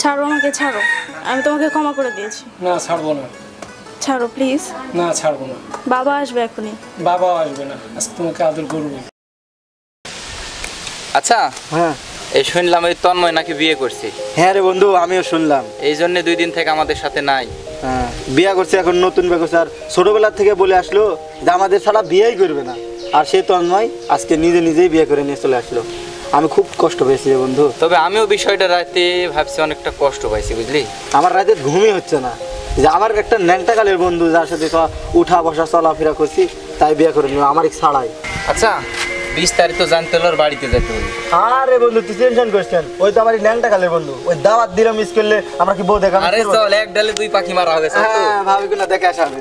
ছাড়ো আমাকে, ছাড়ো। আমি তোমাকে ক্ষমা করে দিয়েছি। না ছাড়বো না। ছাড়ো প্লিজ। না ছাড়বো না। বাবা আসবে এখনই। বাবাও আসবে না, আজকে তোমাকে আদর করবো। আচ্ছা, হ্যাঁ এই শুনলাম এই তন্ময় নাকি বিয়ে করছে। হ্যাঁ রে বন্ধু, আমিও শুনলাম। এই জন্য 2 দিন থেকে আমাদের সাথে নাই। হ্যাঁ, বিয়ে করছে, এখন নতুন বিয়ে করছে। আর ছোটবেলা থেকে বলে আসলো যে আমাদের ছাড়া বিয়েই করবে না। আর সে তন্ময় আজকে নিজেই বিয়ে করে নিয়ে চলে আসলো। আমি খুব কষ্ট পেয়েছি রে বন্ধু। তবে আমিও বিষয়টা রাতে ভাবছি, অনেকটা কষ্ট পাইছি বুঝলি। আমার রাতে ঘুমই হচ্ছে না, যে আমার একটা ন্যাংটা কালের বন্ধু যার সাথে উঠা বসা চলাফেরা করছি, তাই বিয়ে করে নিল আমার ছাড়াই। আচ্ছা, বিস্তারিত জানতে হলে ওর বাড়িতে যেতে হবে। আরে বন্ধু তুই টেনশন করিস কেন? ওই তো আমার ন্যাংটা কালের বন্ধু, ওই দাওয়াত দিলাম মিস করলে আমরা কি বউ দেখা? আরে চল, এক ডালে 2 পাখি মারা হবে। হ্যাঁ ভাবি কোনা দেখে আসা হবে।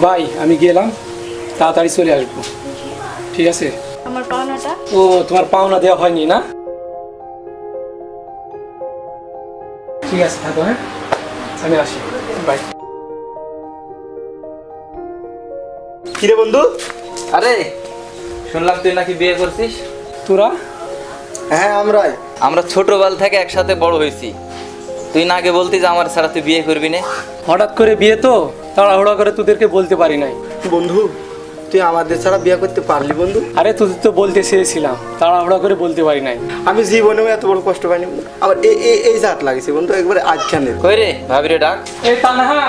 ভাই আমি গেলাম, তাড়াতাড়ি চলে আসবো, ঠিক আছে? আমার পাওনাটা? ও তোমার পাওনা দেওয়া হয়নি না? ঠিক আছে, থাকো। হ্যাঁ আমি আসি, বাই। কিরে বন্ধু? আরে শুনলাম তুই নাকি বিয়ে করছিস। তোরা? হ্যাঁ আমরা ছোটবেলা থেকে একসাথে বড় হয়েছি। তুই না আগে বলতি যে আমার ছাড়া তুই বিয়ে করবি না। হঠাৎ করে বিয়ে তো, তাড়াহুড়া করে তোদেরকে বলতে পারি নাই। বন্ধু তুই আমাদের ছাড়া বিয়ে করতে পারলি বন্ধু? আরে তোদের তো বলতে চেয়েছিলাম, তাড়াহুড়া করে বলতে পারি নাই। আমি জীবনেও এত বড় কষ্ট পাইনি বন্ধু। আবার এই জাত লাগছে বন্ধু, একবারে আজখানে। কই রে ভাবিরে ডাক। এই তানহা,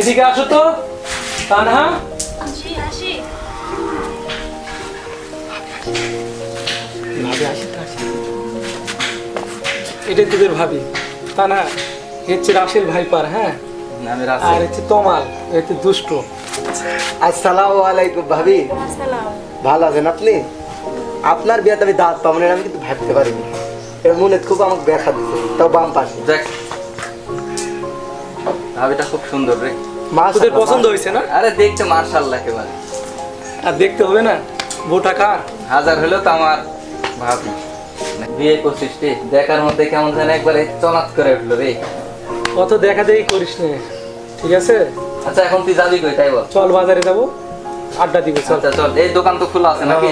এদিকে আসো তো। তানহা, জি আসি। এটাই তোদের ভাবি। তানহা হচ্ছে রাশেল ভাইপার, হ্যাঁ। আমি আর রাসেল। হচ্ছে তমাল, হচ্ছে দুষ্ট। আসসালামু আলাইকুম ভাবি। আসসালাম। ভালো আছেন আপনি? আপনার বিয়েতে আমি দাঁত পাবো না, আমি কিন্তু ভাবতে পারিনি। এর মনে খুব আমাকে ব্যথা দিচ্ছে, তাও বাম পাশে। দেখ, ভাবিটা খুব সুন্দর রে। তোদের পছন্দ হয়েছে না? আরে দেখতে মাশাআল্লাহ একেবারে। আর দেখতে হবে না, বউটা কার? হাজার হলেও তো আমার ভাবি। বিয়ে করছিস রে, দেখার মধ্যে কেমন যেন একবারে চমৎকার করে উঠলো রে। অত দেখা দেখি করিস না, ঠিক আছে? আচ্ছা এখন তুই যাবি কই তাই বল? চল বাজারে যাবো, আড্ডা দিব। চল আচ্ছা চল, এই দোকান তো খোলা আছে নাকি?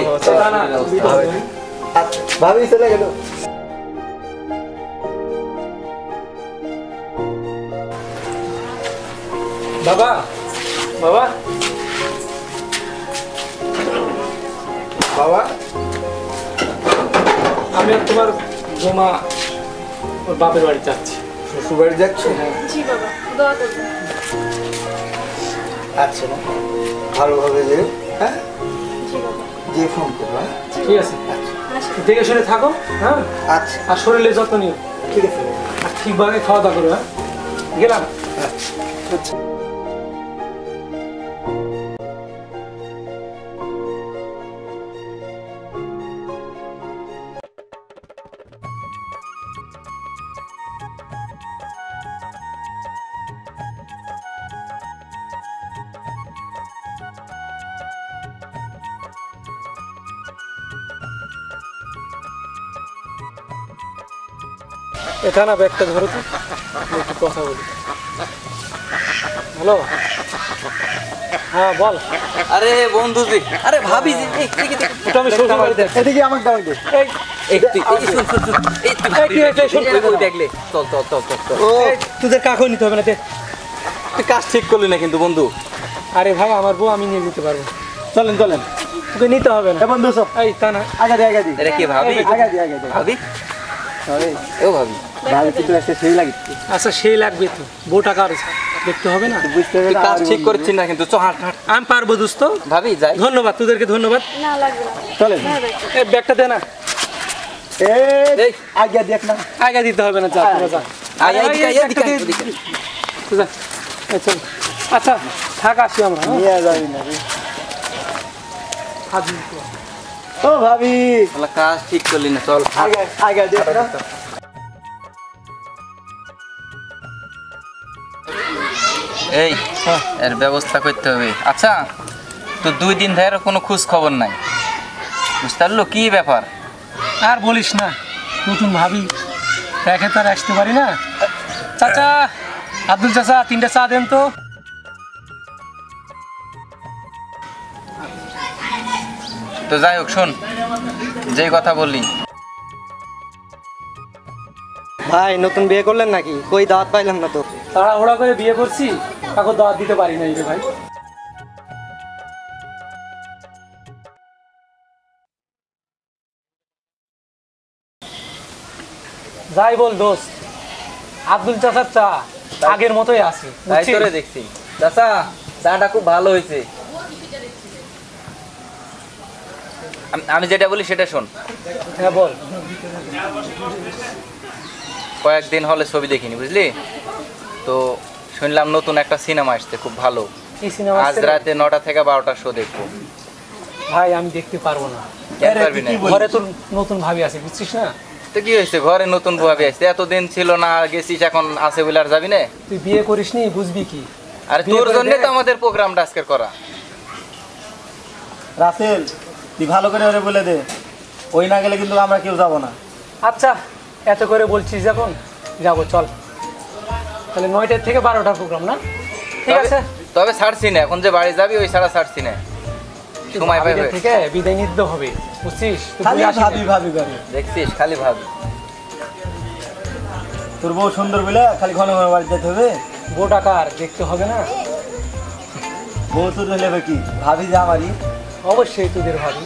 ভাবি চলে গেল। বাবা, বাবা, বাবা আমি আর তোমার বোমা ওর বাপের বাড়ি যাচ্ছি। শ্বশুর বাড়ি যাচ্ছ? জি বাবা, দোয়া করবেন। আচ্ছা না, ভালোভাবে যে। হ্যাঁ জি বাবা। যে ফোন করবো। ঠিক আছে, দেখে শুনে থাকো। হ্যাঁ, আচ্ছা আর শরীরের যত্ন নিও, ঠিক আছে। আর ঠিকভাবে খাওয়া দাওয়া করো। হ্যাঁ, গেলাম। আচ্ছা। এটা না, ব্যাগটা ধরো তো, আমি একটু কথা বলি। হ্যালো, হ্যাঁ বল। আরে বন্ধু জি, আরে ভাবি জি, এই দেখি দেখি। ওটা আমি শ্বশুর বাড়িতে। এদিকে আমাকে দাও দে। এই, এই তুই এই শুন শুন শুন, এই তুই কি হয়েছে? শুন, ওই দেখলে। চল চল চল চল চল। ও এই, তোদের কাকও নিতে হবে না। তুই কাজ ঠিক করলি না কিন্তু বন্ধু। আরে ভাই, আমার বউ আমি নিয়ে নিতে পারবো। চলেন চলেন, তোকে নিতে হবে না। বন্ধু সব এই তা না, আগে দি এটা কি ভাবি? আগে দি। ভাবি? আরে ও ভাবি, ভাবি কিন্তু একটা সেই লাগিচ্ছে। আচ্ছা সেই লাগবে তো, বউ টাকা দেখতে হবে না? বুঝতে তুই কাজ ঠিক করছিস না কিন্তু। চ হাঁট হাঁট। আমি পারবো দোস্ত। ভাবি যাই। ধন্যবাদ, তোদেরকে ধন্যবাদ। না লাগবে না। চলেন। এই ব্যাগটা দে না। এই আগে দেখ না। আগে দিতে হবে না, যা তোরা যা। আয় আয় দিকে, এই এদিকে ব্যাগটা আয়, দে। ওদিকে। তুই যা। এই চল। আচ্ছা থাক, আসি আমরা। হ্যাঁ? নিয়ে যাবি না। হাত দিতে। ও ভাবি শালা কাজ ঠিক করলি না, চল। আগে দেখ না। এই এর ব্যবস্থা করতে হবে। আচ্ছা তো 2 দিন ধরে কোনো খোঁজ খবর নাই, বুঝতে পারলো কি ব্যাপার? আর বলিস না, নতুন ভাবি, দেখে তো আর আসতে পারি না। চাচা, আব্দুল চাচা, 3টা চা দেন তো। তো যাই হোক, শোন, যেই কথা বললি, ভাই নতুন বিয়ে করলেন নাকি? কই দাওয়াত পাইলাম না তো। তাড়াহুড়া করে বিয়ে করছি, কাকু দাওয়াত দিতে পারি নাই রে ভাই। যাই বল দোস্ত, আব্দুল চাচার চা আগের মতোই আছে। তাই তোরে দেখছি। চাচা, চাটা খুব ভালো হয়েছে। আমি যেটা বলি সেটা শোন। হ্যাঁ বল। কয়েকদিন হলে ছবি দেখিনি, বুঝলি? তো শুনলাম নতুন একটা সিনেমা আসছে, খুব ভালো। কি সিনেমা? আজ রাতে 9টা থেকে 12টার শো দেখবো। ভাই আমি দেখতে পারবো না, কেন পারবি না? ঘরে তোর নতুন ভাবি আছে, বুঝছিস না? তো কি হয়েছে, ঘরে নতুন ভাবি আসছে, এতদিন ছিল না, গেছিস, এখন আছে বলে আর যাবি না? তুই বিয়ে করিস নি, বুঝবি কি? আর বিয়ে তোর করে জন্য দেখ। তো আমাদের প্রোগ্রামটা আজকের করা। রাসেল, তুই ভালো করে ওরে বলে দে, ওই না গেলে কিন্তু আমরা কেউ যাবো না। আচ্ছা, এত করে বলছিস যখন, যাবো, চল। তাহলে 9টা থেকে 12টার প্রোগ্রাম না? ঠিক আছে। তবে ছাড়ছি না, এখন যে বাড়ি যাবি ওই ছাড়া ছাড়ছি না, সময় পাইবে। ভাবিদের থেকে বিদায় নিতে হবে, বুঝছিস? তুই খালি ঘুরে আসিস ভাবি না। ভাবি করে দেখছিস, খালি ভাবি। তোর বউ সুন্দর বলে খালি ঘন ঘন বাড়ি যেতে হবে? বউ টাকার দেখতে হবে না? বউ তোর হলে কি ভাবি যে আমারই। অবশ্যই তোদের ভাবি।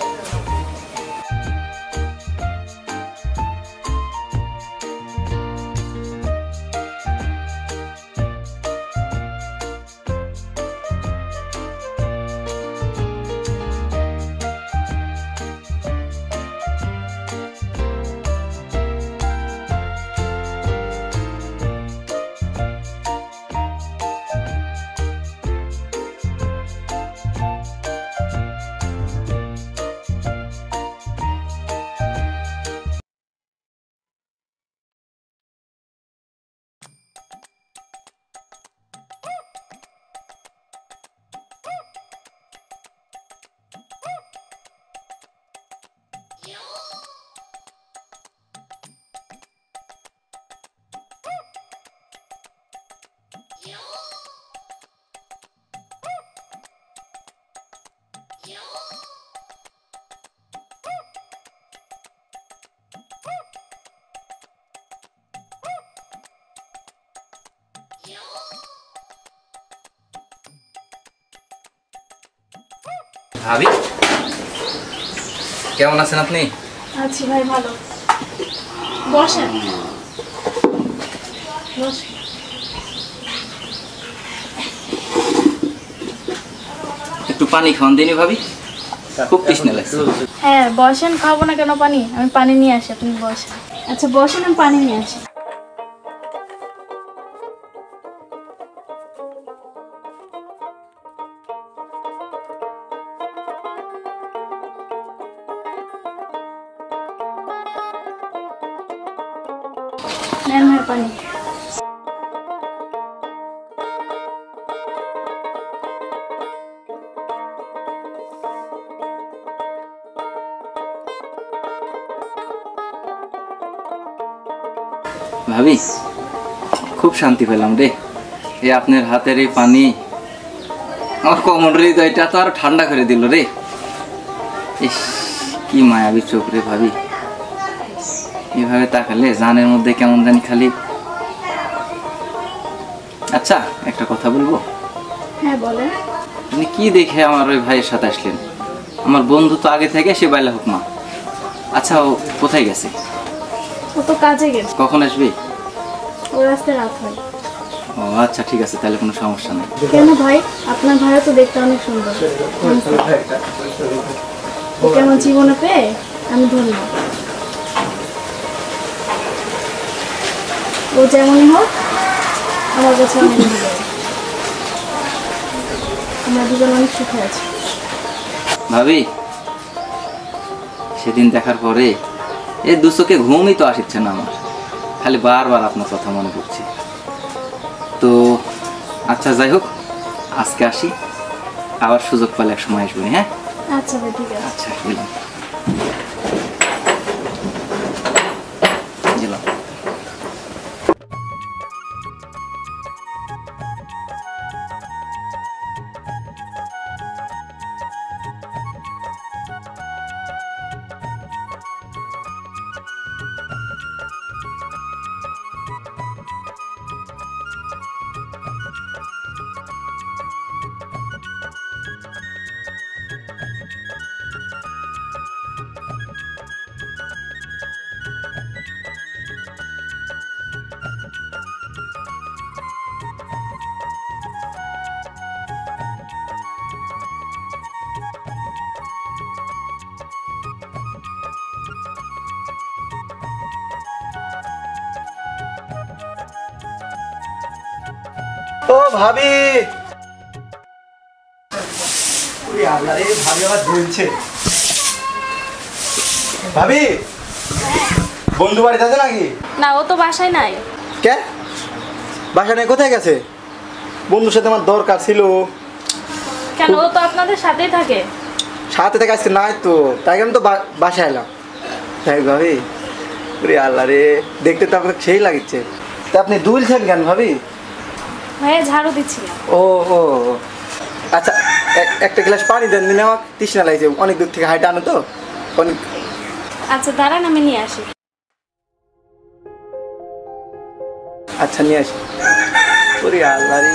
ভাবি, কেমন আছেন আপনি? আছি ভাই, ভালো। বসেন, বসেন। একটু পানি খাওয়ান দিনি ভাবি, খুব তৃষ্ণা লাগছে। হ্যাঁ বসেন, খাবো না কেন পানি? আমি পানি নিয়ে আসি, আপনি বসেন। আচ্ছা বসেন, আমি পানি নিয়ে আসি। নেন ভাই পানি। ভাবি, খুব শান্তি পেলাম রে, এই আপনার হাতের এই পানি আমার কমন হৃদয়টা তো আরো ঠান্ডা করে দিল রে। ইস, কি মায়াবী চোখ রে ভাবি, এভাবে তাকালে জানের মধ্যে কেমন জানি খালি। আচ্ছা, একটা কথা বলবো? হ্যাঁ বলেন। আপনি কি দেখে আমার ওই ভাইয়ের সাথে আসলেন? আমার বন্ধু তো আগে থেকে সে বাইলা হুকমা। আচ্ছা, ও কোথায় গেছে? ও তো কাজে গেছে। কখন আসবে? ও রাস্তায় রাত হয়। ও আচ্ছা, ঠিক আছে, তাহলে কোনো সমস্যা নেই। কেন ভাই? আপনার ভাইও তো দেখতে অনেক সুন্দর। ওকে আমার জীবনে পেয়ে আমি ধন্য। ও যেমনই হোক, আমার কাছে অনেক ভালো। আমরা দুজন অনেক সুখে আছি। ভাবি, সেদিন দেখার পরে এই দু চোখে ঘুমই তো আসছে না আমার, খালি বারবার আপনার কথা মনে পড়ছে। তো আচ্ছা, যাই হোক, আজকে আসি, আবার সুযোগ পেলে এক সময় আসবো। হ্যাঁ আচ্ছা ভাই, ঠিক আছে। আচ্ছা, গেলাম গেলাম। ও ভাবি, ওরে আল্লাহ রে, ভাবি আবার বলছে। ভাবি, বন্ধু বাড়িতে আছে নাকি? না, ও তো বাসায় নাই। কে বাসা নেই? কোথায় গেছে? বন্ধুর সাথে আমার দরকার ছিল। কেন, ও তো আপনাদের সাথেই থাকে। সাথে থেকে আজকে নাই তো, তাই আমি তো বাসায় এলাম। তাই ভাবি, ওরে আল্লাহ রে, দেখতে তো আপনার সেই লাগছে। তা আপনি দুলছেন কেন ভাবি? ভাইয়া ঝাড়ু দিচ্ছিলাম। ও ও আচ্ছা, একটা গ্লাস পানি দেন দিন, আমার তৃষ্ণা লাগছে, অনেক দূর থেকে হাইটা আনো তো অনেক। আচ্ছা দাঁড়ান, আমি নিয়ে আসি। আচ্ছা নিয়ে আসি। ওরে আল্লাহ রে,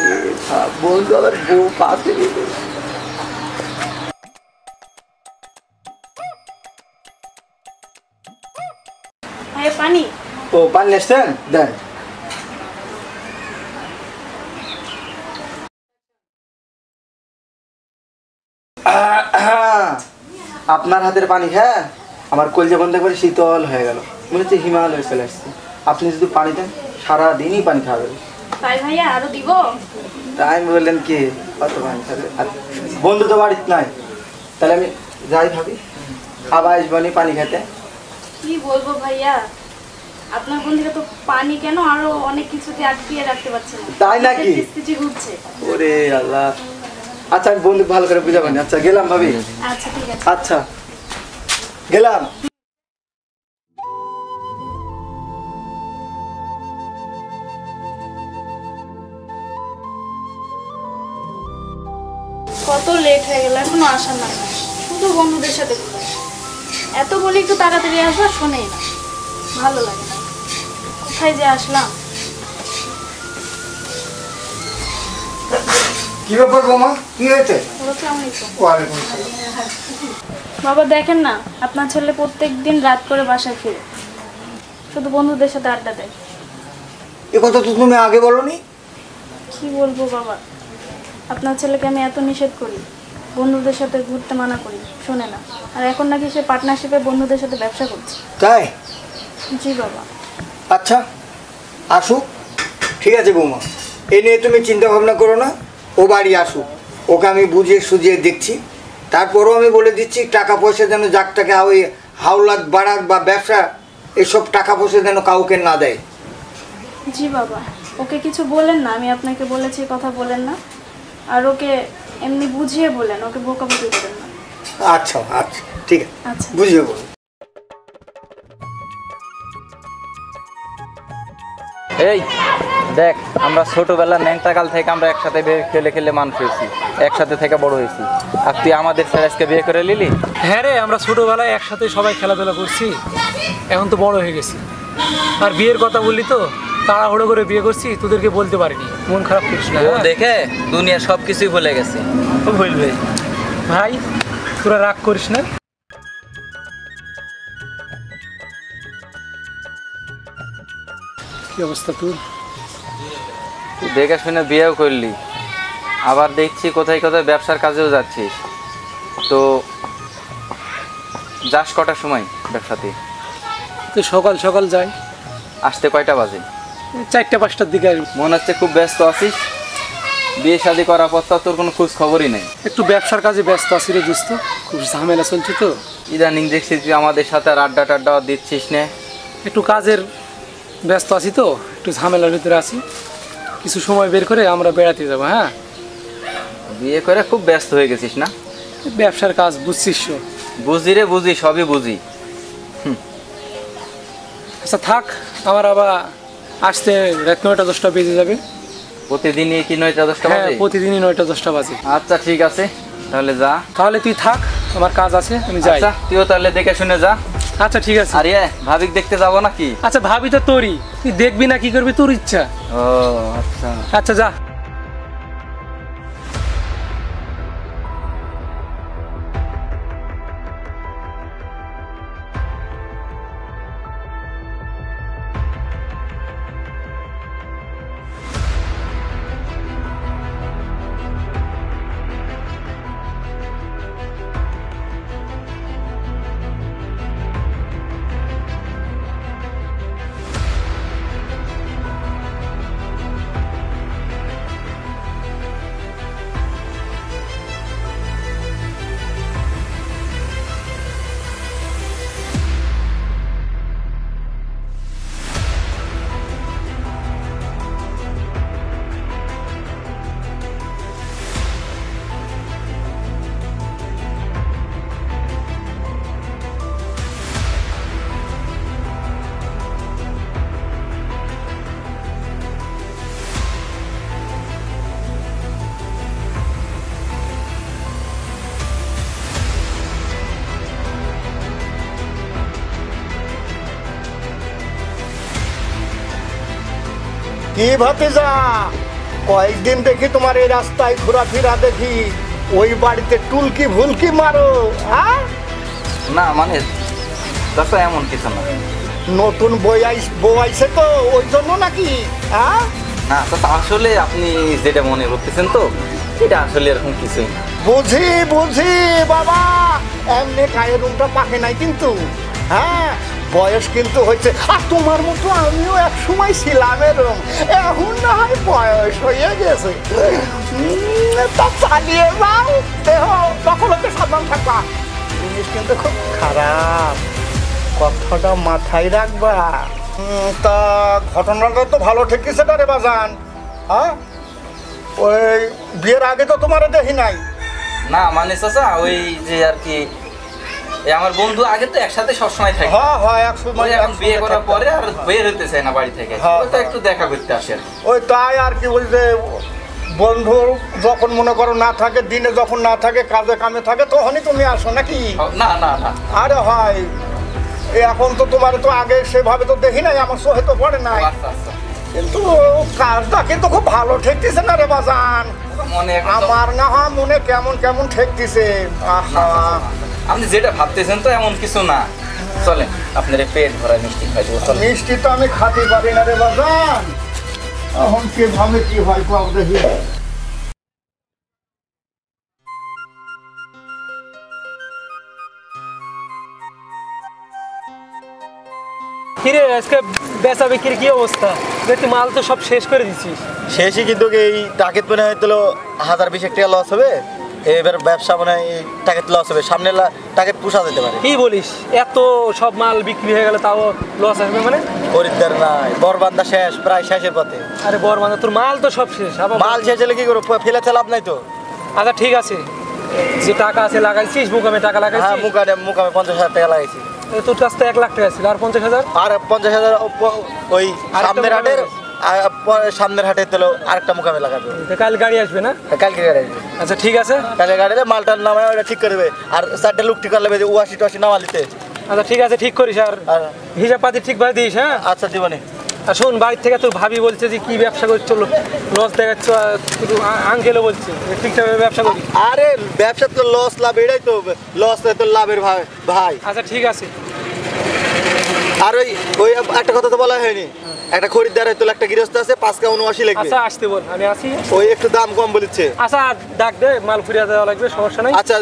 বলতো আবার বউ পাশে। ভাইয়া পানি। ও পানি এসছেন, দেন। আপনার হাতের পানি হ্যাঁ, আমার কলজা বন্ধ করে শীতল হয়ে গেল, মনে হচ্ছে হিমালয় চলে আসছে। আপনি যদি পানি দেন সারাদিনই পানি খাবেন। তাই ভাইয়া আরো দিব? তাই বললেন কি কত পানি খাবে? আর বন্ধু তো বাড়িতে নাই, তাহলে আমি যাই ভাবি, আবার আসবানি পানি খেতে। কি বলবো ভাইয়া, আপনার বন্ধুকে তো পানি কেন আরো অনেক কিছুতে আটকিয়ে রাখতে পারছেন না। তাই নাকি? কিস্তিচি ঘুরছে। ওরে আল্লাহ, আচ্ছা আমি বন্ধু ভালো করে বুঝাবেন। আচ্ছা গেলাম ভাবি। আচ্ছা ঠিক আছে। আচ্ছা গেলাম। কত লেট হয়ে গেল, এখনো আসার না। শুধু বন্ধুদের সাথে ঘুরে। এত বলি একটু তাড়াতাড়ি আসবা, শোনেই না, ভালো লাগে না। কোথায় যে আসলাম। কি ব্যাপার বোমা, কি হয়েছে? ওয়ালাইকুম আসসালাম। বাবা দেখেন না, আপনার ছেলে প্রত্যেকদিন রাত করে বাসায় ফিরে, শুধু বন্ধুদের সাথে আড্ডা দেয়। এ কথা তো তুমি আগে বলনি। কি বলবো বাবা, আপনার ছেলেকে আমি এত নিষেধ করি, বন্ধুদের সাথে ঘুরতে মানা করি, শোনে না। আর এখন নাকি সে পার্টনারশিপে বন্ধুদের সাথে ব্যবসা করছে। তাই? জি বাবা। আচ্ছা আসুক, ঠিক আছে বৌমা, এ নিয়ে তুমি চিন্তা ভাবনা করো না। ও বাড়ি আসুক, ওকে আমি বুঝিয়ে সুঝিয়ে দেখছি। তারপরও আমি বলে দিচ্ছি, টাকা পয়সা যেন যাকটাকে ওই হাওলাত বাড়ার বা ব্যবসা এসব টাকা পয়সা যেন কাউকে না দেয়। জি বাবা, ওকে কিছু বলেন না, আমি আপনাকে বলেছি কথা বলেন না। আর ওকে এমনি বুঝিয়ে বলেন, ওকে বোকাবুকি করেন না। আচ্ছা আচ্ছা ঠিক আছে, আচ্ছা। বুঝিয়ে বলুন। এই দেখ, আমরা ছোটবেলা ন্যাংটাকাল থেকে আমরা একসাথে খেলে খেলে মানুষ হয়েছি, একসাথে থেকে বড় হয়েছি। আর তুই আমাদের ছেলে আজকে বিয়ে করে নিলি? হ্যাঁ রে, আমরা ছোটোবেলায় একসাথে সবাই খেলাধুলা করছি, এখন তো বড় হয়ে গেছি। আর বিয়ের কথা বললি তো, তাড়াহুড়ো করে বিয়ে করছি, তোদেরকে বলতে পারিনি, মন খারাপ করিস না। ও দেখে দুনিয়ার সব কিছুই ভুলে গেছে। বলবে ভাই, তোরা রাগ করিস না। কি অবস্থা তোর? তুই দেখে শুনে বিয়েও করলি, আবার দেখছি কোথায় কোথায় ব্যবসার কাজেও যাচ্ছিস। তো যাস কটার সময় ব্যবসাতে? তো সকাল সকাল যাই, আসতে কয়টা বাজে? 4টা-5টার দিকে আসবো। মনে হচ্ছে খুব ব্যস্ত আছিস। বিয়ে শাদী করার পর তো তোর কোনো খোঁজ খবরই নেই। একটু ব্যবসার কাজে ব্যস্ত আছি রে দোস্ত, খুব ঝামেলা চলছে তো। ইদানিং দেখছি তুই আমাদের সাথে আর আড্ডা টাড্ডা দিচ্ছিস না। একটু কাজের ব্যস্ত আছি তো, একটু ঝামেলার ভিতরে আছি। কিছু সময় বের করে আমরা বেড়াতে যাবো। হ্যাঁ, বিয়ে করে খুব ব্যস্ত হয়ে গেছিস না? ব্যবসার কাজ বুঝছিস তো। বুঝি রে বুঝি, সবই বুঝি। আচ্ছা থাক, আমার আবার আসতে রাত 9টা-10টা বেজে যাবে। প্রতিদিনই কি 9টা-10টা হ্যাঁ, বাজে? প্রতিদিনই 9টা-10টা বাজে। আচ্ছা ঠিক আছে, তাহলে যা। তাহলে তুই থাক, আমার কাজ আছে, আমি যাই। আচ্ছা তুইও তাহলে দেখে শুনে যা। আচ্ছা ঠিক আছে। আর ভাবিক দেখতে যাবো নাকি? আচ্ছা ভাবি তো তোরই, তুই দেখবি না কি করবি, তোর ইচ্ছা। ও আচ্ছা। আচ্ছা যা। কি ভাতিজা, কয়েকদিন দেখি তোমার এই রাস্তায় ঘোরাফেরা দেখি, ওই বাড়িতে টুলকি ভুলকি মারো, হ্যাঁ? না মানে চাচা এমন কিছু না। নতুন বউ আইছে তো ওই জন্য নাকি, হ্যাঁ? না চাচা আসলে আপনি যেটা মনে করতেছেন তো এটা আসলে এরকম কিছুই না। বুঝি বুঝি বাবা, এমনি গায়ের রুমটা পাকে নাই কিন্তু, হ্যাঁ বয়স কিন্তু হয়েছে। আর তোমার মতো আমিও এক সময় ছিলাম এরকম, এখন না হয় বয়স হয়ে গেছে। তা চালিয়ে যাও, দেহ তখন হতে সাবধান থাকবা। জিনিস কিন্তু খুব খারাপ, কথাটা মাথায় রাখবা। তা ঘটনাটা তো ভালো ঠেকেছে না রে বাজান, হ্যাঁ? ওই বিয়ের আগে তো তোমার দেখি নাই। না মানে চাচা ওই যে আর কি আমার বন্ধু আগে তো একসাথে সবসময় থাকে, হ্যাঁ হ্যাঁ, একসময় এখন বিয়ে করার পরে আর বের হতে চায় না বাড়ি থেকে, তো একটু দেখা করতে আসে আর কি। ওই তাই আর কি, ওই যে বন্ধু যখন মনে করো না থাকে, দিনে যখন না থাকে কাজে কামে থাকে তখনই তুমি আসো নাকি? না না না আরে হয় এখন তো তোমার তো আগে সেভাবে তো দেখি নাই, আমার চোখে তো পড়ে নাই, আচ্ছা আচ্ছা কিন্তু কাজটা কিন্তু খুব ভালো ঠেকতেছে না রে বাজান। মনে একদম- আমার না হয় মনে কেমন কেমন ঠেকতেছে। আহা, আপনি যেটা ভাবতেছেন তো এমন কিছু না। চলেন আপনার এই পেট ভরা মিষ্টি খাই দেবো, চলেন। মিষ্টি তো আমি খাতে পারি না রে বাজান, এখন কে ভাবে কি হয় কব দেখি। কিরে আজকে বেচা বিক্রির কি অবস্থা? দেখি মাল তো সব শেষ করে দিছিস। শেষই কিন্তু এই টাকেত মনে হয় তো 1020 টাকা লস হবে, এবার ব্যবসা মনে হয় টাকেত লস হবে, সামনে টাকেত পুষা যেতে পারে। কি বলিস, এত সব মাল বিক্রি হয়ে গেলে তাও লস আসবে মানে? খরিদ্দার নাই, বরবান্দা শেষ, প্রায় শেষের পথে। আরে বর মানে তোর মাল তো সব শেষ, আবার মাল শেষ হলে কি করবো, ফেলে লাভ নাই তো। আচ্ছা ঠিক আছে, যে টাকা আছে লাগাইছিস, মুকামে টাকা হ্যাঁ, লাগাইছিস, মুকামে 50,000 টাকা লাগাইছি। তোর কাছ থেকে 1 লাখ টাকা ছিল, আর 50,000 আর 50,000 ওই আরেকটা সামনের মুকামে হাটের, লাগাইছিস? সামনের হাটে তো আরেকটা মুকামে লাগাবে। কাল গাড়ি আসবে না? কালকে গাড়ি আসবে। আচ্ছা ঠিক আছে, কালকে গাড়িতে মালটার নামায় ওটা ঠিক করবে, আর 4টা লোক ঠিক করলে 80 নামা দিতে। আচ্ছা ঠিক আছে, ঠিক করিস, আর আর- হিসাব পাতি ঠিকভাবে দিস, হ্যাঁ? আচ্ছা দিবনি। আর শোন, বাড়ির থেকে তোর ভাবি বলছে যে কি ব্যবসা করছ, লস দেখাচ্ছ, আঙ্কেলও বলছে যে ঠিকঠাকভাবে ব্যবসা করি। আরে ব্যবসা তো লস লাভ, এটাই তো লস তো লাভের ভাই। আচ্ছা ঠিক আছে, আর ওই ওই একটা কথা তো বলা হয়নি, একটা খরিদ্দার তো একটা গৃহস্থ আছে, 5,79 লাগবে। আচ্ছা আসতে বল, আমি আসি। ওই একটু দাম কম বলেছে। আচ্ছা ডাক দে, মাল ফুরিয়ে দেওয়া লাগবে, সমস্যা নাই। আচ্ছা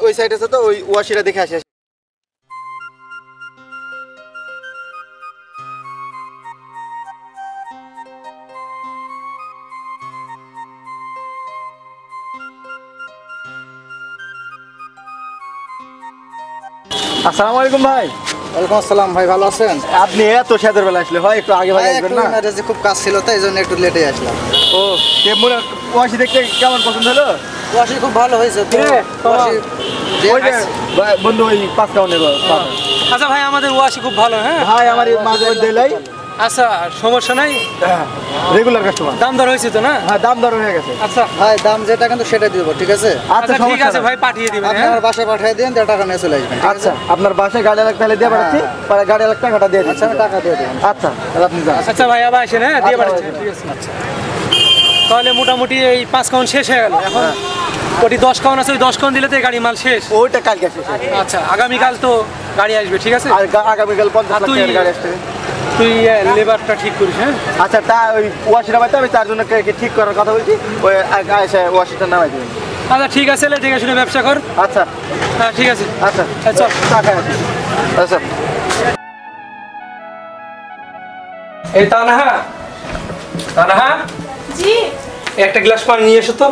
ওই সাইড আছে তো, ওই 80টা দেখে আসি। আসসালামু আলাইকুম ভাই। ওয়ালাইকুম আসসালাম ভাই, ভালো আছেন? আপনি এত সাদের বেলা আসলে হয়, একটু আগে ভাগে আসবেন না? একটু খুব কাজ ছিল তো, এই জন্য একটু লেটে আসলাম। ও মনে ওয়াশি দেখতে কেমন পছন্দ হলো? ওয়াশি খুব ভালো হয়েছে তো। কিরে, ওয়াশি ওই যে বন্ধু ওই 5,000 আচ্ছা ভাই, আমাদের ওয়াশি খুব ভালো, হ্যাঁ? ভাই আমার এই মাঝে মধ্যে এলাই আচ্ছা সমস্যা নাই, রেগুলার কাস্টমার। দাম দর হয়েছে তো না? হ্যাঁ, দাম দর হয়ে গেছে। আচ্ছা ভাই দাম যেটা কিন্তু সেটা দিব, ঠিক আছে? আচ্ছা ঠিক সমস্যা আছে নাই। ভাই, পাঠিয়ে দিবেন, আপনি হ্যাঁ? আমার বাসায় পাঠিয়ে দিন, দিয়ে টাকা নিয়ে চলে আসবেন, ঠিক আছে? আচ্ছা, আপনার বাসায় গাড়ি লাগতে হলে দিয়ে পাঠাচ্ছি, পরে গাড়ি লাগতে টাকাটা দিয়ে দিচ্ছি। আচ্ছা আমি টাকা দিয়ে দেবেন। আচ্ছা তাহলে আপনি যান। আচ্ছা ভাই আবার আসেন, হ্যাঁ? দিয়ে আচ্ছা, পাঠাচ্ছি, ঠিক আছে। আচ্ছা তাহলে মোটামুটি এই 5 কাউন্ট শেষ হয়ে গেল, এখন ওটি 10 কাউন্ট আছে, ওই 10 কাউন্ট দিলে তো এই গাড়ি মাল শেষ। ওইটা কালকে শেষ হবে। আচ্ছা আগামীকাল তো গাড়ি আসবে, ঠিক আছে? আর আগামীকাল 50 লাখ তুই- টাকার গাড়ি আসবে। তুই লেবারটা ঠিক করিস, হ্যাঁ? আচ্ছা তা ওই ওয়াশিটা পাইতে আমি তার জন্য ঠিক করার কথা বলছি, ওই এসে ওয়াশিটা নামাই দেবেন। আচ্ছা ঠিক আছে, দেখে শুনে ব্যবসা কর। আচ্ছা হ্যাঁ ঠিক আছে, আচ্ছা চল। চা খাই আসি। আচ্ছা এই তানহা, তানহা জি। একটা গ্লাস পানি নিয়ে এসো তো।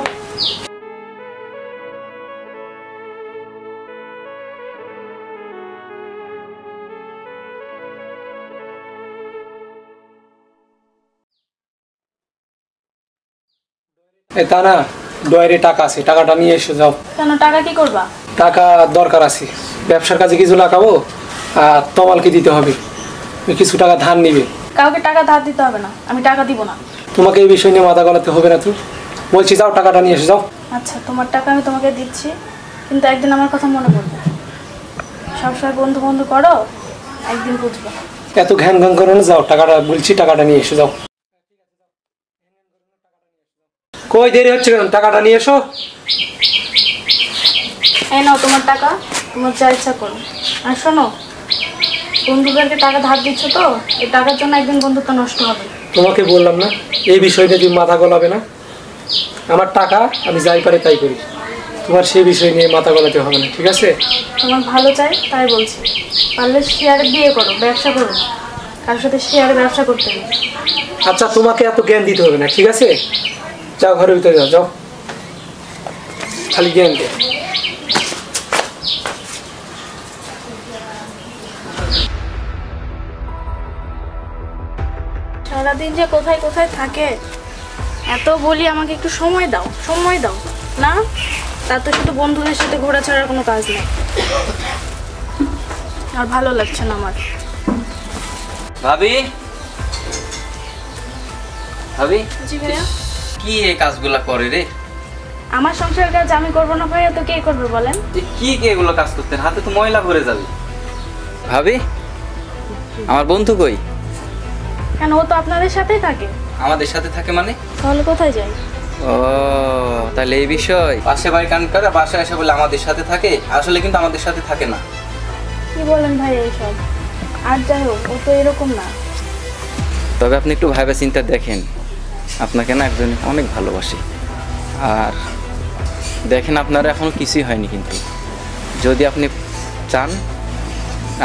এই তানা, ডয়ারে টাকা আছে, টাকাটা নিয়ে এসো যাও। কেন, টাকা কি করবা? টাকা দরকার আছে, ব্যবসার কাজে কিছু লাগাবো, আর তমালকে দিতে হবে, ওই কিছু টাকা ধার নিবে। কাউকে টাকা ধার দিতে হবে না, আমি টাকা দিব না। তোমাকে এই বিষয় নিয়ে মাথা গলাতে হবে না, তুই বলছি যাও টাকাটা নিয়ে এসে যাও। আচ্ছা তোমার টাকা আমি তোমাকে দিচ্ছি, কিন্তু একদিন আমার কথা মনে পড়বে। সবসময় বন্ধু বন্ধু করো, একদিন বুঝবো। এত ঘ্যান ঘ্যান করো না, যাও টাকাটা বলছি, টাকাটা নিয়ে এসে যাও। কই দেরি হচ্ছে কেন? টাকাটা নিয়ে এসো। এই নাও তোমার টাকা, তোমার যা ইচ্ছা করো। আর শোনো, বন্ধুদেরকে টাকা ধার দিচ্ছ তো, এই টাকার জন্য একদিন বন্ধুত্ব নষ্ট হবে। তোমাকে বললাম না এই বিষয়টা তুমি মাথা গলাবে না। আমার টাকা আমি যাই পারে তাই করি, তোমার সেই বিষয় নিয়ে মাথা গলাতে হবে না, ঠিক আছে? তোমার ভালো চাই তাই বলছি। পারলে শেয়ারে বিয়ে করো, ব্যবসা করো না। কারোর সাথে শেয়ারে ব্যবসা করতে নেই। আচ্ছা তোমাকে এত জ্ঞান দিতে হবে না, ঠিক আছে? যাও ঘরের ভিতরে যাও, যাও, খালি জ্ঞান দে। সারাদিন যে কোথায় কোথায় থাকে, এত বলি আমাকে একটু সময় দাও, সময় দাও না, তার তো শুধু বন্ধুদের সাথে ঘোরা ছাড়ার কোনো কাজ নেই। আর ভালো লাগছে না আমার। ভাবি, ভাবি জি ভাইয়া। কি এই কাজগুলা করে রে? আমার সংসারের কাজ আমি করবো না ভাইয়া, তো কে করবে বলেন? কি এগুলো কাজ করতেন? হাতে তো ময়লা ভরে যাবে। ভাবি, আমার বন্ধু কই? কেন, ও তো আপনাদের সাথেই থাকে। আমাদের সাথে থাকে মানে? তাহলে কোথায় যাই? ও তাহলে এই বিষয়। পাশে বাড়ি কান করে বাসায় এসে বলে আমাদের সাথে থাকে, আসলে কিন্তু আমাদের সাথে থাকে না। কি বলেন ভাই এইসব? আর যাই হোক, ও তো এরকম না। তবে আপনি একটু ভাবে চিন্তা দেখেন, আপনাকে না একজন অনেক ভালোবাসে। আর দেখেন আপনার এখনো কিছুই হয়নি, কিন্তু যদি আপনি চান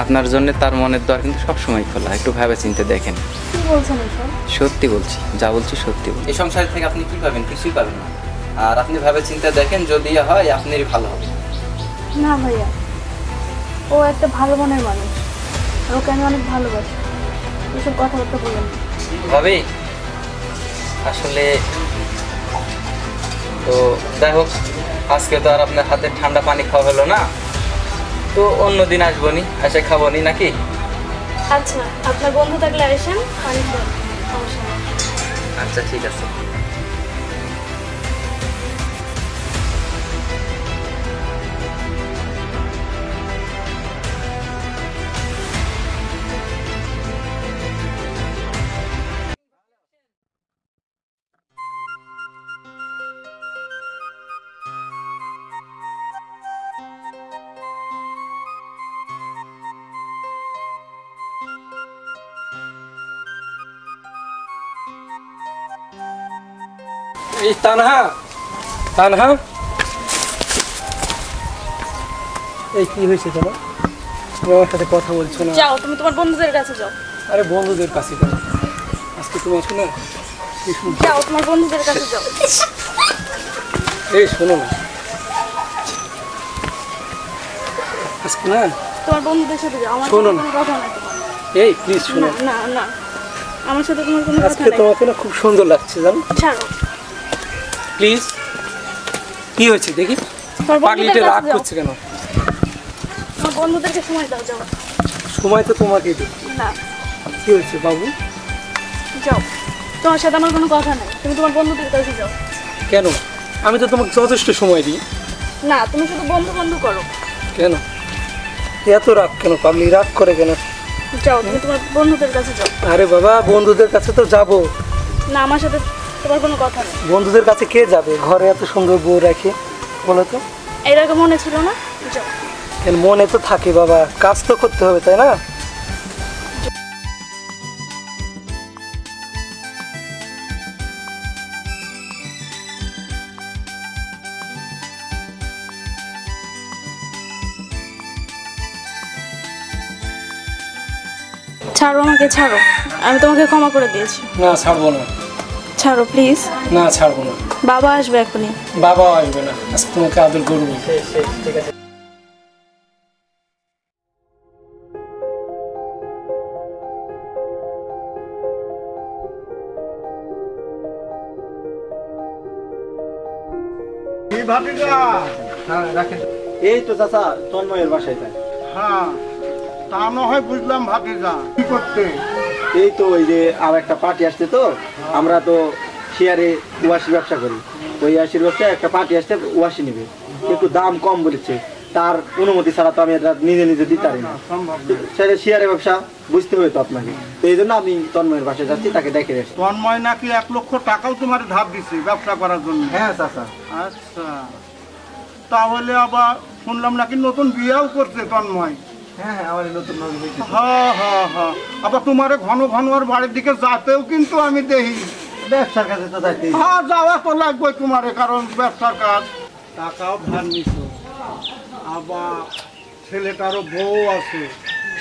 আপনার জন্য তার মনের দ্বার কিন্তু সবসময় খোলা। একটু ভাবে চিন্তে দেখেন। কি বলছেন এসব? সত্যি বলছি, যা বলছি সত্যি বলছি। এই সংসার থেকে আপনি কি পাবেন? কিছুই পাবেন না। আর আপনি ভাবে চিন্তা দেখেন, যদি হয় আপনারই ভালো হবে। না ভাইয়া, ও একটা ভালো মনের মানুষ, আর ওকে আমি অনেক ভালোবাসি। এসব কথাবার্তা বলবেন না। ভাবি আসলে তো যাই হোক, আজকে তো আর আপনার হাতে ঠান্ডা পানি খাওয়া হলো না, তো অন্যদিন আসবো নি, এসে খাবো নি নাকি? আচ্ছা, আপনার বন্ধু থাকলে আসেন, পানি খান, সমস্যা নেই। আচ্ছা ঠিক আছে। এই তানহা, তানহা, এই কি হয়েছে তোমার? তুমি আমার সাথে কথা বলছো না? যাও, তুমি তোমার বন্ধুদের কাছে যাও। আরে বন্ধুদের কাছে কেন? আজকে তুমি আসো না, যাও, তোমার বন্ধুদের কাছে যাও। এই শোনো না, আজকে না তোমার বন্ধুদের সাথে যাও, আমার শোনো সাথে না। কোনো কথা নাই তোমার। এই প্লিজ শোনো, না না না, আমার সাথে তোমার কোনো কথা আজকে নাই। তোমাকে না খুব সুন্দর লাগছে জানো। ছাড়ো, প্লিজ। কি হয়েছে দেখি? তোমার পাগলিটা বন্ধুদের রাগ কাছে যাও। করছে কেন? তোমার বন্ধুদেরকে সময় দাও, যাও। সময় তো তোমাকে দিই। না, কি হয়েছে বাবু? যাও, তোমার সাথে আমার কোনো কথা নাই, তুমি তোমার বন্ধুদের কাছে যাও। কেন? আমি তো তোমাকে যথেষ্ট সময় দিই। না, তুমি শুধু বন্ধু বন্ধু করো। কেন এত রাগ কেন? পাগলি রাগ করে কেন? যাও, তুমি তোমার বন্ধুদের কাছে যাও। আরে বাবা, বন্ধুদের কাছে তো যাব। না, আমার সাথে তোমার কোনো কথা নেই। বন্ধুদের কাছে কে যাবে? ঘরে এত সুন্দর বউ রাখে, বলো তো? এরকম মনে ছিল না? যাও। কেন মনে তো থাকে বাবা, কাজ তো করতে হবে, তাই না? ছাড়ো, আমাকে ছাড়ো, আমি তোমাকে ক্ষমা করে দিয়েছি। না ছাড়বো না, ছাড়ো প্লিজ। না ছাড়বো না। বাবা আসবে এখনই। বাবাও আসবে না, আজকে তোমাকে আদর করবো। ঠিক আছে। হ্যাঁ রাখেন। এই তো চাচা তন্ময়ের বাসায় তাই। হ্যাঁ, তা না হয় বুঝলাম ভাতিজা। কি করতে? এই তো ওই যে আর একটা পার্টি আসছে, তো আমরা তো শেয়ারে ওয়াশি ব্যবসা করি। ওই ওয়াশির ব্যবসা একটা পার্টি আসছে, ওয়াশি নেবে, একটু দাম কম বলেছে। তার অনুমতি ছাড়া তো আমি এটা নিজে নিজে দিতে পারি না। সেটা শেয়ারের ব্যবসা বুঝতে হবে তো আপনাকে, তো এই জন্য আমি তন্ময়ের বাসায় যাচ্ছি, তাকে ডেকে রেখে। তন্ময় নাকি 1 লক্ষ টাকাও তোমার ধার দিছে ব্যবসা করার জন্য? হ্যাঁ চাচা। আচ্ছা, তাহলে আবার শুনলাম নাকি নতুন বিয়েও করছে তন্ময়? হ্যাঁ আমার নতুন নতুন হয়েছে। হ্যাঁ হ্যাঁ হ্যাঁ, আবার তোমার ঘন ঘন ওর বাড়ির দিকে যাতেও কিন্তু আমি দেখি। ব্যবসার কাছে তো যাইতে। হ্যাঁ যাওয়া তো লাগবে তোমারে, কারণ ব্যবসার কাজ। টাকাও ধার নিছো, আবার ছেলেটারও বউ আছে,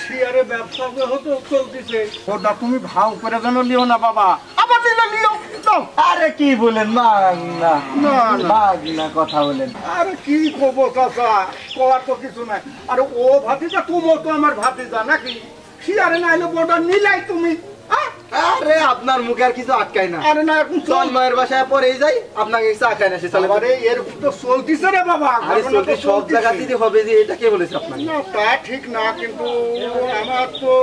শেয়ারে ব্যবসা যেহেতু চলতেছে, ওটা তুমি ভাও করে যেন লিও না বাবা। আবার দিলে লিও দাও। আরে কি বলেন মা, না না, না। না কথা বলেন। আরে কি কব চাচা, কওয়ার তো কিছু নাই। আরে ও ভাতিজা, তুমিও তো আমার ভাতিজা নাকি? শেয়ারে নাইলে বউটা নিলাই তুমি। আরে আপনার মুখে আর কিছু আটকায় না। আরে না, এখন চল। তন্ময়ের বাসায় পরেই যাই, আপনাকে চা খায় না সে চলে। আরে এর তো চলতিছে রে বাবা, আরে ঘটনা তো চলতে সব চলতিছে। জায়গা দিতে হবে যে, এটা কে বলেছে আপনাকে? না তা ঠিক না, কিন্তু আমার তো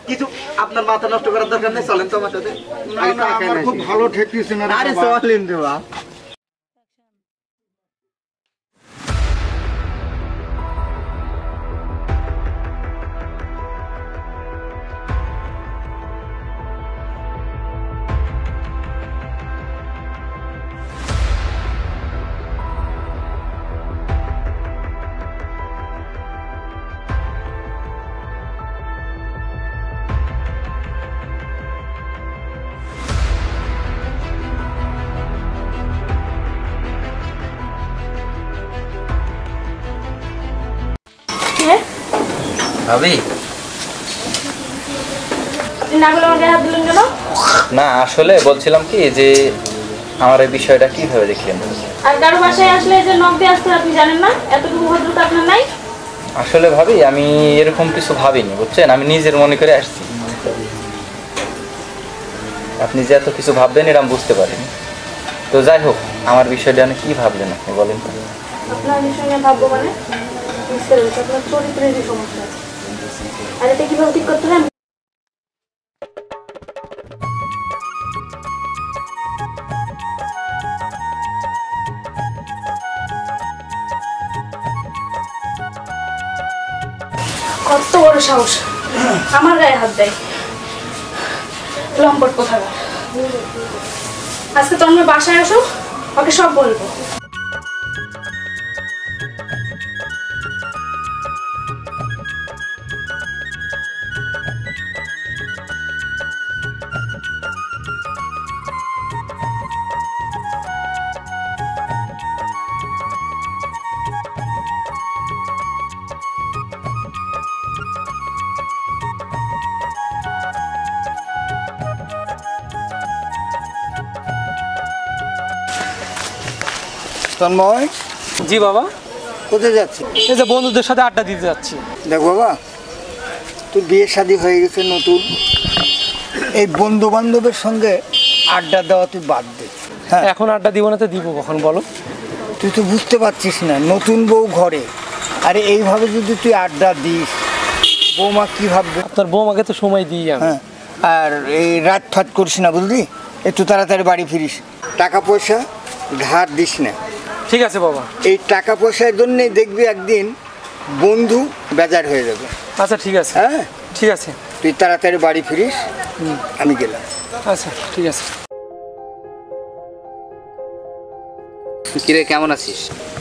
কিছু আপনার মাথা নষ্ট করার দরকার নেই, চলেন তো আমার সাথে। না আগে না, চা খাই আমার না খুব সে। ভালো ঠেকতেছে না রে আরে বাবা। চলেন রে বাবা। হ্যাঁ, ভাবি আপনি না বলে আমার গায়ে হাত দিলেন কেন? না, আসলে বলছিলাম কি যে আমার এই বিষয়টা কিভাবে দেখলেন? আর কারো বাসায় আসলে যে নখ দিয়ে আসতে হয় আপনি জানেন না? এতটুকু ভদ্রতা আপনার নাই? আসলে ভাবি আমি এরকম কিছু ভাবিনি, বুঝছেন, আমি নিজের মনে করে আসছি। আপনি যে এত কিছু ভাববেন এটা আমি বুঝতে পারিনি। তো যাই হোক, আমার বিষয়টা আপনি কি ভাবলেন আপনি বলেন তো? আপনার সঙ্গে ভাববো মানে বুঝতে পেরেছি, আপনার চরিত্রেরই সমস্যা আছে। আর এটা কিভাবে ঠিক করতে হয়? কত বড় সাহস আমার গায়ে হাত দেয়, লম্পট কোথাকার। আজকে তোমরা বাসায় আসো, ওকে সব বলবো। তন্ময়, জি বাবা, কোথায় যাচ্ছি? এই যে বন্ধুদের সাথে আড্ডা দিতে যাচ্ছি। দেখ বাবা, তোর বিয়ে শাদী হয়ে গেছে নতুন, এই বন্ধু বান্ধবের সঙ্গে আড্ডা দেওয়া তুই বাদ দে। হ্যাঁ, এখন আড্ডা দিব না তো দিব কখন বলো? তুই তো বুঝতে পারছিস না, নতুন বউ ঘরে, আরে এইভাবে যদি তুই আড্ডা দিস, বৌমা কি ভাববে? আপনার বৌমাকে তো সময় দিই আমি। হ্যাঁ, আর এই রাত ফাত করিস না, বুঝলি? একটু তাড়াতাড়ি বাড়ি ফিরিস, টাকা পয়সা ধার দিস না। ঠিক আছে বাবা। এই টাকা পয়সার জন্যে দেখবি একদিন বন্ধু বেজার হয়ে যাবে। আচ্ছা ঠিক আছে। হ্যাঁ, ঠিক আছে। তুই তাড়াতাড়ি বাড়ি ফিরিস, আমি গেলাম। আচ্ছা ঠিক আছে। কিরে, কেমন আছিস?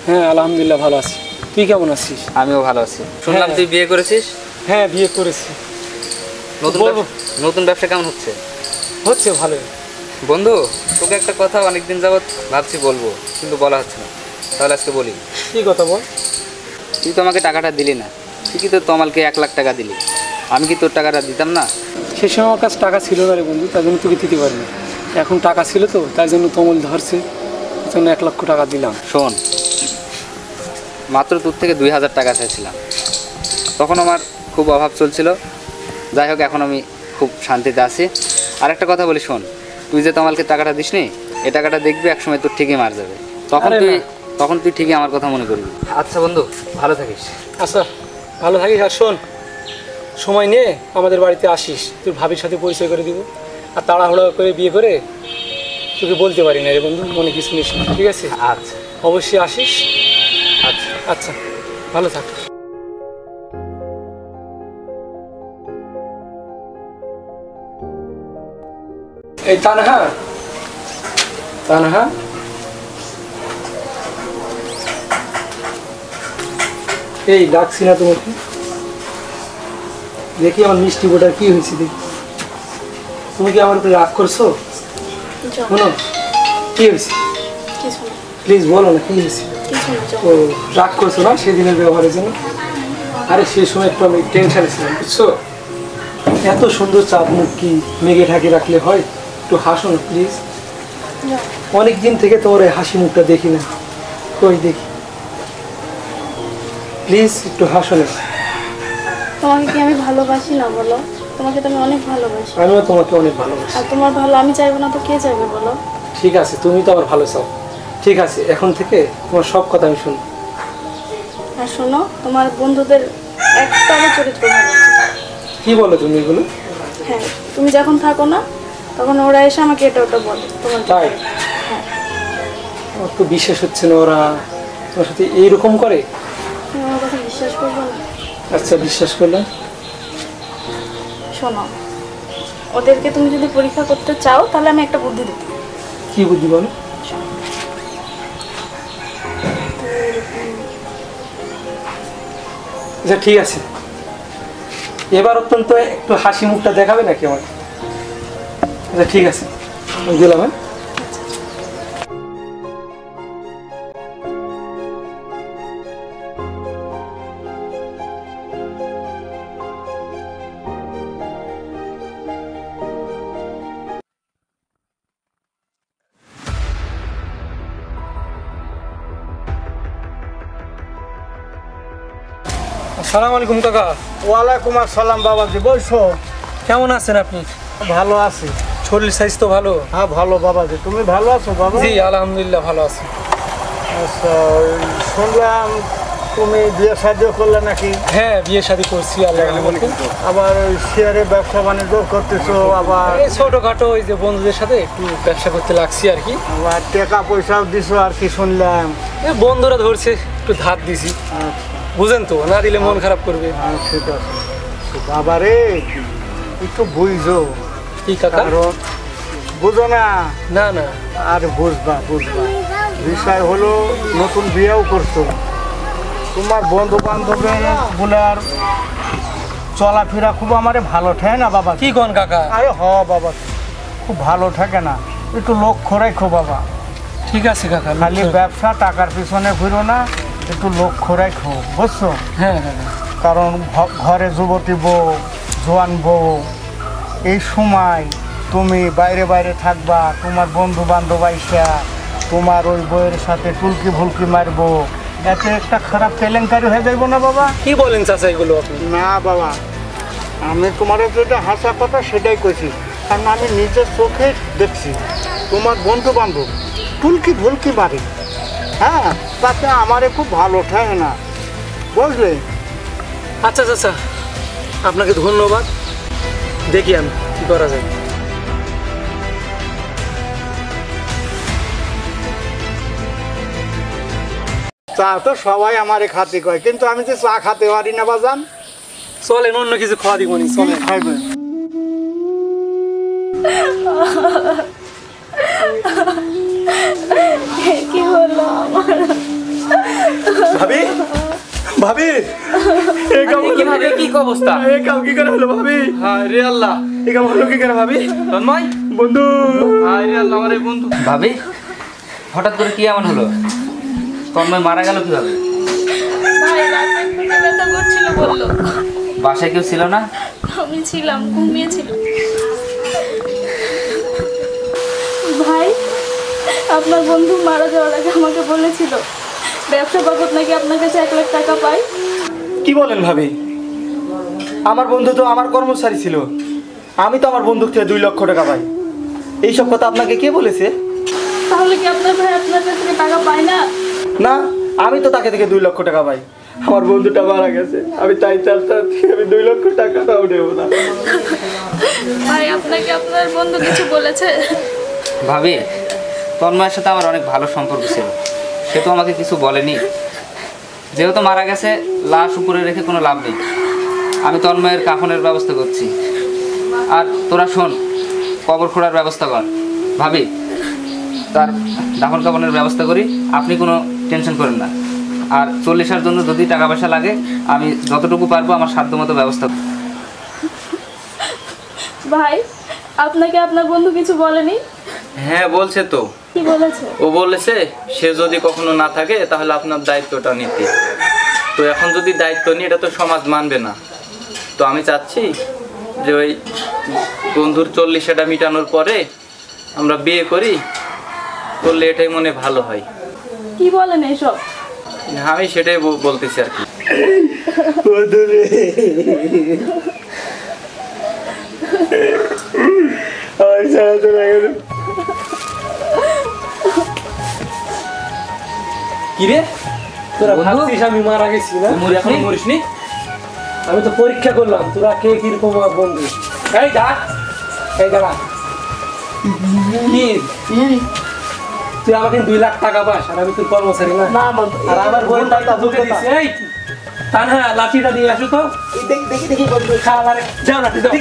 হ্যাঁ আলহামদুলিল্লাহ ভালো আছি। তুই কেমন আছিস? আমিও ভালো আছি। শুনলাম হ্যাঁ। তুই বিয়ে করেছিস। হ্যাঁ বিয়ে করেছি। বলবো। নতুন ব্যবসা কেমন হচ্ছে? হচ্ছে ভালো। বন্ধু, তোকে একটা কথা অনেকদিন যাবৎ ভাবছি বলবো, কিন্তু বলা হচ্ছে না, তাহলে আজকে বলি। কি কথা বল? তুই তো আমাকে টাকাটা দিলি না, ঠিকই তো তমালকে 1 লাখ টাকা দিলি, আমি কি তোর টাকাটা দিতাম না? সে সময় আমার কাছে টাকা ছিল না রে বন্ধু, তাই জন্য তোকে দিতে পারিনি। এখন টাকা ছিল তো, তাই জন্য তমল ধরছে, তাই জন্য 1 লক্ষ টাকা দিলাম। শোন, মাত্র তোর থেকে 2000 টাকা চাইছিলাম, তখন আমার খুব অভাব চলছিল। যাই হোক, এখন আমি খুব শান্তিতে আছি। আর একটা কথা বলি, শোন, তুই যে তমালকে টাকাটা দিস নি, এই টাকাটা দেখবি একসময় তোর ঠিকই মার যাবে, তখন তুই ঠিকই আমার কথা মনে করবি। আচ্ছা বন্ধু, ভালো থাকিস। আচ্ছা ভালো থাকিস। আর শোন, সময় নিয়ে আমাদের বাড়িতে আসিস, তোর ভাবির সাথে পরিচয় করে দিব। আর তাড়াহুড়ো করে বিয়ে করে তোকে বলতে পারি না রে বন্ধু, মনে কিছু নিস না, ঠিক আছে? আচ্ছা, অবশ্যই আসিস। আচ্ছা। আচ্ছা ভালো থাক। এই তানহা, তানহা, এই ডাকছি না তোমাকে? দেখি আমার মিষ্টি বোটার কি হয়েছে দেখি। তুমি কি আমার উপরে রাগ করছো? শোনো, কি হয়েছে প্লিজ বলো না, কি হয়েছে? ও রাগ করছো না সেদিনের ব্যবহারের জন্য? আরে সে সময় একটু আমি টেনশনে ছিলাম, বুঝছো? এত সুন্দর চাঁদ মুখ কি মেঘে ঢাকে রাখলে হয়? একটু হাসো না প্লিজ। অনেক দিন থেকে তোমার এই হাসি মুখটা দেখি না, কই দেখি, প্লিজ একটু হাসো না। তোমাকে কি আমি ভালোবাসি না বলো? তোমাকে তো আমি অনেক ভালোবাসি। আমিও তোমাকে অনেক ভালোবাসি। আর তোমার ভালো আমি চাইবো না তো কে চাইবে বলো? ঠিক আছে, তুমি তো আমার ভালো চাও। ঠিক আছে, এখন থেকে তোমার সব কথা আমি শুনবো। আর শোনো, তোমার বন্ধুদের একটা চরিত্র ভালো না। কি বলো তুমি এগুলো? হ্যাঁ, তুমি যখন থাকো না তখন ওরা এসে আমাকে এটা ওটা বলে তোমার। তাই? হ্যাঁ। আমার তো বিশ্বাস হচ্ছে না ওরা তোমার সাথে এইরকম করে। তুমি আমার কথা বিশ্বাস করবো না? আচ্ছা, বিশ্বাস করলাম। শোনো, ওদেরকে তুমি যদি পরীক্ষা করতে চাও তাহলে আমি একটা বুদ্ধি দিই। কি বুদ্ধি বলো? আচ্ছা ঠিক আছে, এবার অত্যন্ত একটু হাসি মুখটা দেখাবে নাকি আমার? আচ্ছা ঠিক আছে, আমি দিলাম। হ্যাঁ, আসসালামু আলাইকুম কাকা। ওয়ালাইকুম আসসালাম বাবাজি, বলছো? কেমন আছেন আপনি? ভালো আছি। শরীর স্বাস্থ্য ভালো? হ্যাঁ ভালো বাবাজি, তুমি ভালো আছো বাবা? জি আলহামদুলিল্লাহ ভালো আছি। আচ্ছা, শুনলাম তুমি বিয়ে শাদি করলে নাকি? হ্যাঁ, বিয়ে শাদী করছি আল্লাহর রহমতে। আবার ওই শেয়ারে ব্যবসা বাণিজ্য করতেছো, আবার এই ছোটখাটো ওই যে বন্ধুদের সাথে একটু ব্যবসা করতে লাগছি আর কি। আবার টাকা পয়সাও দিছো আর কি শুনলাম। এই বন্ধুরা ধরছে, একটু ধার দিছি। বুঝেন তো, না দিলে মন খারাপ করবে। ঠিক আছে বাবারে, একটু বুঝো। কি কাকা? কারণ বুঝো না? না না, আর বুঝবা বুঝবা, বিষয় হলো নতুন বিয়েও করছো, তোমার বন্ধু বান্ধবের বলে আর চলাফেরা খুব আমারে ভালো ঠেকে না বাবা। কি কোন কাকা? আরে হ বাবা, খুব ভালো থাকে না, একটু লক্ষ্য রেখো বাবা। ঠিক আছে কাকা, খালি ব্যবসা টাকার পিছনে ঘুরো না, একটু লক্ষ্য রেখো, বুঝছো? হ্যাঁ কাকা। কারণ ঘরে যুবতী বউ, জোয়ান বউ, এই সময় তুমি বাইরে বাইরে থাকবা, তোমার বন্ধু বান্ধব আইসা তোমার ওই বইয়ের সাথে টুলকি ভুলকি মারবো, এতে একটা খারাপ কেলেঙ্কারি হয়ে যাইব না বাবা? কি বলেন চাচা এগুলো আপনি? না বাবা, আমি তোমার যেটা হাসা কথা সেটাই কইছি, কারণ আমি নিজের চোখে দেখছি তোমার বন্ধু বান্ধব টুলকি ভুলকি মারে। হ্যাঁ, তাতে আমারে খুব ভালো ঠেকে না, বুঝলে? আচ্ছা চাচা, আপনাকে ধন্যবাদ। দেখি আমি কি করা যায়। চা তো সবাই আমারে খাতে কয়, কিন্তু আমি যে চা খাতে পারি না বাজান। চলেন অন্য কিছু খাওয়া দিব নি, চলেন। খাইবে কি হলো আমার? ভাবি, ভাবি, কি ভাবে, কি অবস্থা? এই কাম কি করে হলো ভাবি? হায় রে আল্লাহ, এই কাম হলো কি করে ভাবি? তন্ময়, বন্ধু, হায় রে আল্লাহ, আমার এই বন্ধু। ভাবি, হঠাৎ করে কি এমন হলো? তন্ময় মারা গেল কিভাবে? ভাই রাতে পেটে ব্যথা করছিল বললো। বাসায় কেউ ছিল না? আমি ছিলাম, ঘুমিয়েছিলাম। ভাই, আপনার বন্ধু মারা যাওয়ার আগে আমাকে বলেছিল ব্যবসা বাবদ নাকি আপনার কাছে 1 লাখ টাকা পাই। কি বলেন ভাবি? আমার বন্ধু তো আমার কর্মচারী ছিল, আমি তো আমার বন্ধুর থেকে 2 লক্ষ টাকা পাই। এইসব কথা আপনাকে কে বলেছে? তাহলে কি আপনার ভাই আপনার কাছ থেকে টাকা পায় না? না, আমি তো তাকে থেকে 2 লক্ষ টাকা পাই। আমার বন্ধুটা মারা গেছে, আমি তাই চাচ্ছি আমি 2 লক্ষ টাকাটাও দেব না। ভাই, আপনাকে আপনার বন্ধু কিছু বলেছে? ভাবি, তন্ময়ের সাথে আমার অনেক ভালো সম্পর্ক ছিল, সে তো আমাকে কিছু বলেনি। যেহেতু মারা গেছে, লাশ উপরে রেখে কোনো লাভ নেই। আমি তন্ময়ের কাফনের ব্যবস্থা করছি। আর তোরা শোন, কবর খোঁড়ার ব্যবস্থা কর। ভাবি, তার দাফন কাফনের ব্যবস্থা করি, আপনি কোনো টেনশন করেন না। আর 40-এর জন্য যদি টাকা পয়সা লাগে, আমি যতটুকু পারবো আমার সাধ্য মতো ব্যবস্থা করব। ভাই, আপনাকে আপনার বন্ধু কিছু বলেনি? হ্যাঁ বলছে তো। কি বলেছে? ও বলেছে সে যদি কখনো না থাকে তাহলে আপনার দায়িত্বটা নিতে। তো এখন যদি দায়িত্ব নিই, এটা তো সমাজ মানবে না। তো আমি চাচ্ছি যে ওই বন্ধুর 40-টা মিটানোর পরে আমরা বিয়ে করি, করলে এটাই মনে ভালো হয়। কি বলেন এসব? আমি সেটাই বলতেছি আর কি। কিরে তোরা ভাবছিস আমি মারা গেছি না? এখন মরিসনি? আমি তো পরীক্ষা করলাম তোরা কে কিরকম আমার বন্ধু। এই ডাক, এই দাঁড়া। কি তুই আমাকে 2 লাখ টাকা পাস আর আমি তোর কর্মচারী না? আর আমার বই টাকা ঢুকে দিস। এই তানহা লাঠিটা দিয়ে আসো তো। দেখি খালা রে, যাও লাঠি দাও।